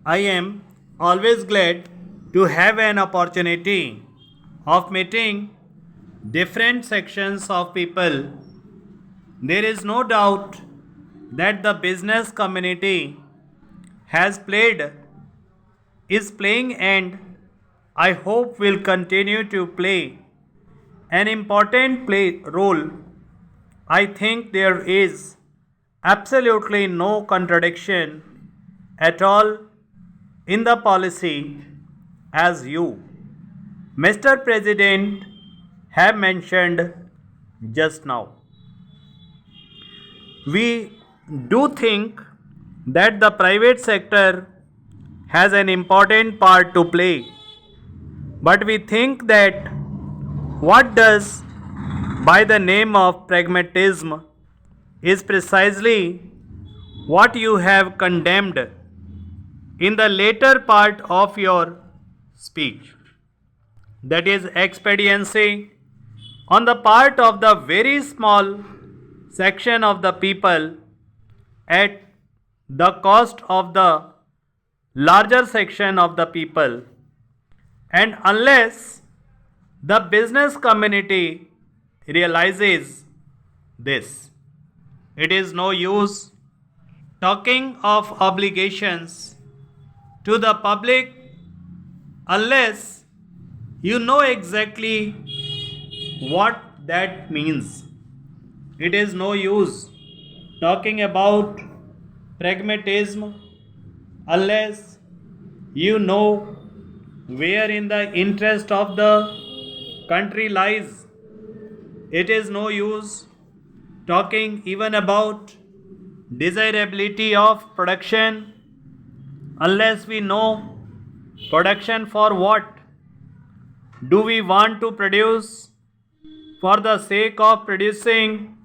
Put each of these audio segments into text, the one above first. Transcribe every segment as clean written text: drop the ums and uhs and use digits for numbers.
I am always glad to have an opportunity of meeting different sections of people. There is no doubt that the business community has played, is playing, and I hope will continue to play an important role. I think there is absolutely no contradiction at all in the policy as you, Mr. President, have mentioned just now. We do think that the private sector has an important part to play, but we think that what does by the name of pragmatism is precisely what you have condemned in the later part of your speech. That is expediency on the part of the very small section of the people at the cost of the larger section of the people. And unless the business community realizes this, it is no use talking of obligations to the public unless you know exactly what that means. It is no use talking about pragmatism unless you know where in the interest of the country lies. It is no use talking even about desirability of production unless we know production for what. Do we want to produce for the sake of producing,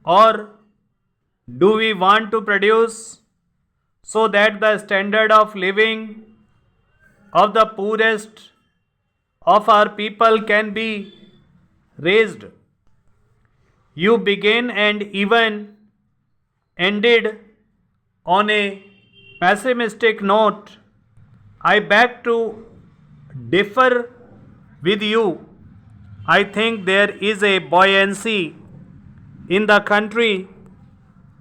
or do we want to produce so that the standard of living of the poorest of our people can be raised? You begin and even ended on a pessimistic note. I beg to differ with you. I think there is a buoyancy in the country,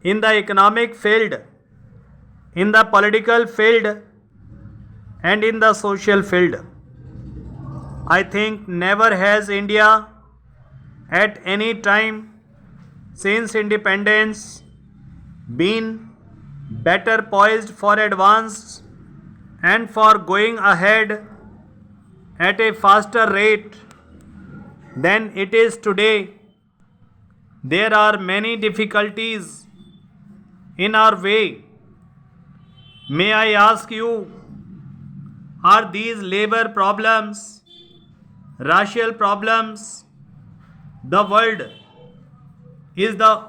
in the economic field, in the political field, and in the social field. I think never has India at any time since independence been better poised for advance and for going ahead at a faster rate than it is today. There are many difficulties in our way. May I ask you, are these labor problems, racial problems, the world? Is the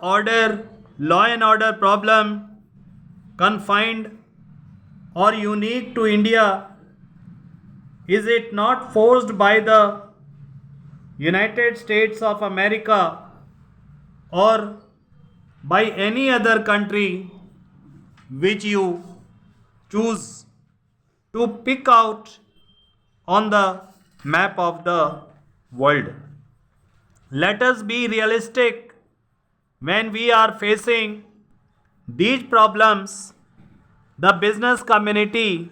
law and order problem confined or unique to India? Is it not forced by the United States of America or by any other country which you choose to pick out on the map of the world? Let us be realistic when we are facing these problems. The business community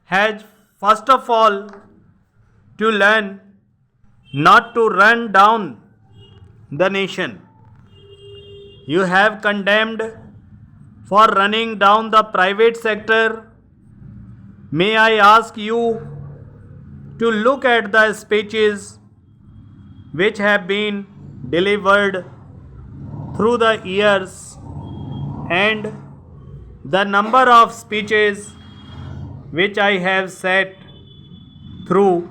has first of all to learn not to run down the nation. You have condemned for running down the private sector. May I ask you to look at the speeches which have been delivered through the years and the number of speeches which I have said through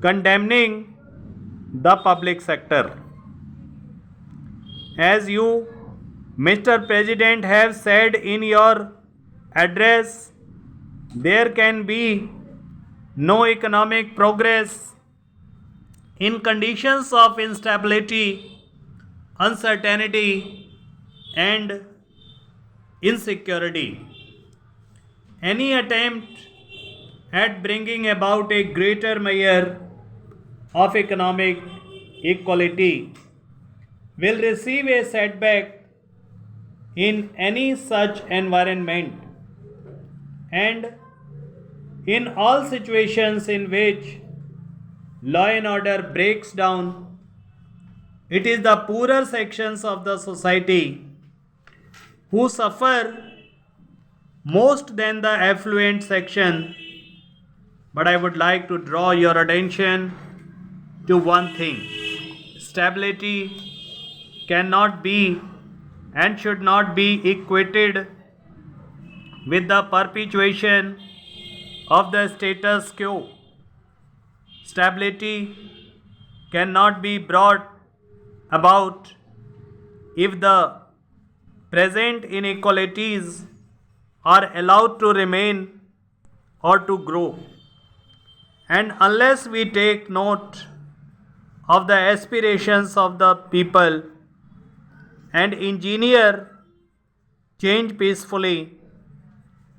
condemning the public sector. As you, Mr. President, have said in your address, there can be no economic progress in conditions of instability, uncertainty, and insecurity. any attempt at bringing about a greater measure of economic equality will receive a setback in any such environment, and in all situations in which law and order breaks down, it is the poorer sections of the society who suffer most than the affluent section. But I would like to draw your attention to one thing: stability cannot be and should not be equated with the perpetuation of the status quo. Stability cannot be brought about if the present inequalities are allowed to remain or to grow, and unless we take note of the aspirations of the people and engineer change peacefully,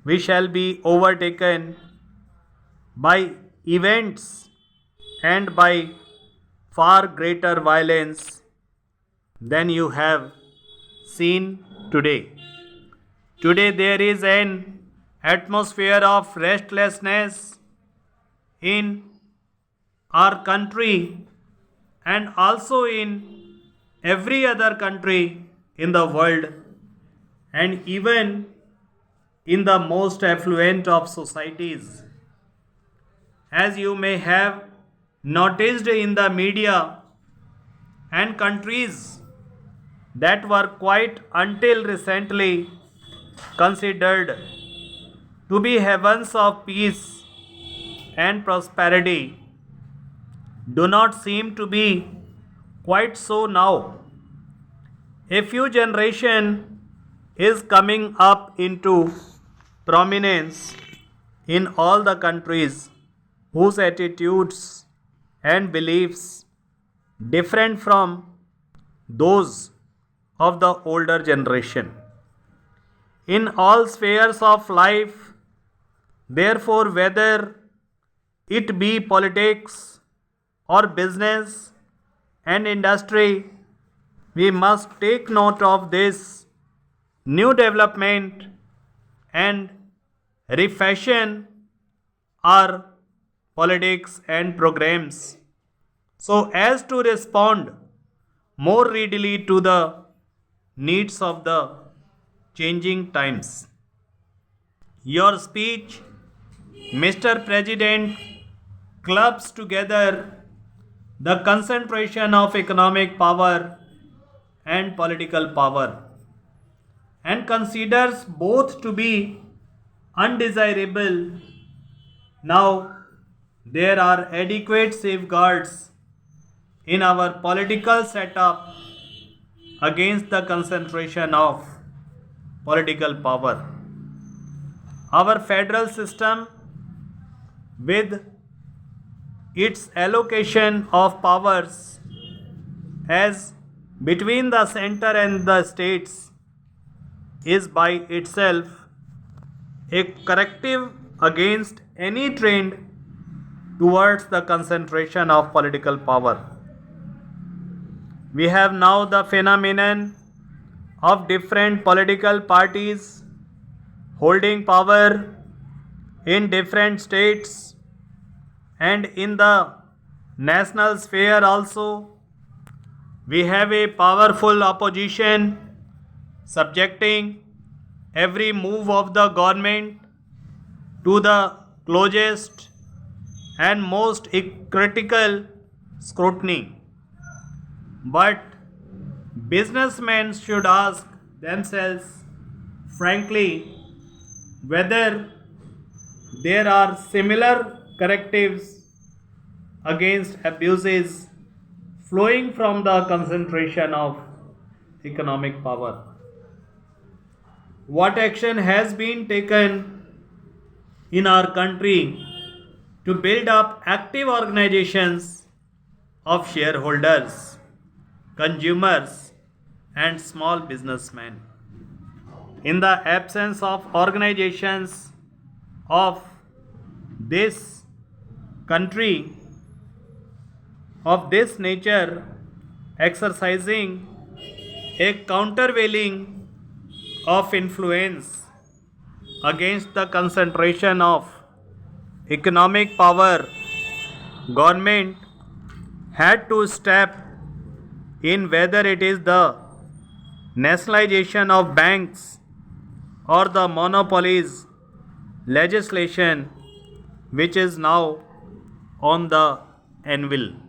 we shall be overtaken by events and by far greater violence than you have seen today. Today there is an atmosphere of restlessness in our country and also in every other country in the world, and even in the most affluent of societies. As you may have noticed in the media, and countries that were quite until recently considered to be heavens of peace and prosperity do not seem to be quite so now. A few generation is coming up into prominence in all the countries whose attitudes and beliefs different from those of the older generation. In all spheres of life, therefore, whether it be politics or business and industry, we must take note of this new development and refashion our politics and programs so as to respond more readily to the needs of the changing times. Your speech, Mr. President, clubs together the concentration of economic power and political power and considers both to be undesirable. Now, there are adequate safeguards in our political setup against the concentration of political power. Our federal system, with its allocation of powers as between the center and the states, is by itself a corrective against any trend towards the concentration of political power. We have now the phenomenon of different political parties holding power in different states and in the national sphere also. We have a powerful opposition subjecting every move of the government to the closest and most critical scrutiny. But businessmen should ask themselves frankly whether there are similar correctives against abuses flowing from the concentration of economic power. What action has been taken in our country to build up active organizations of shareholders, consumers, and small businessmen? In the absence of organizations of this country of this nature exercising a countervailing of influence against the concentration of economic power, government had to step in, whether it is the nationalization of banks or the monopolies legislation which is now on the anvil.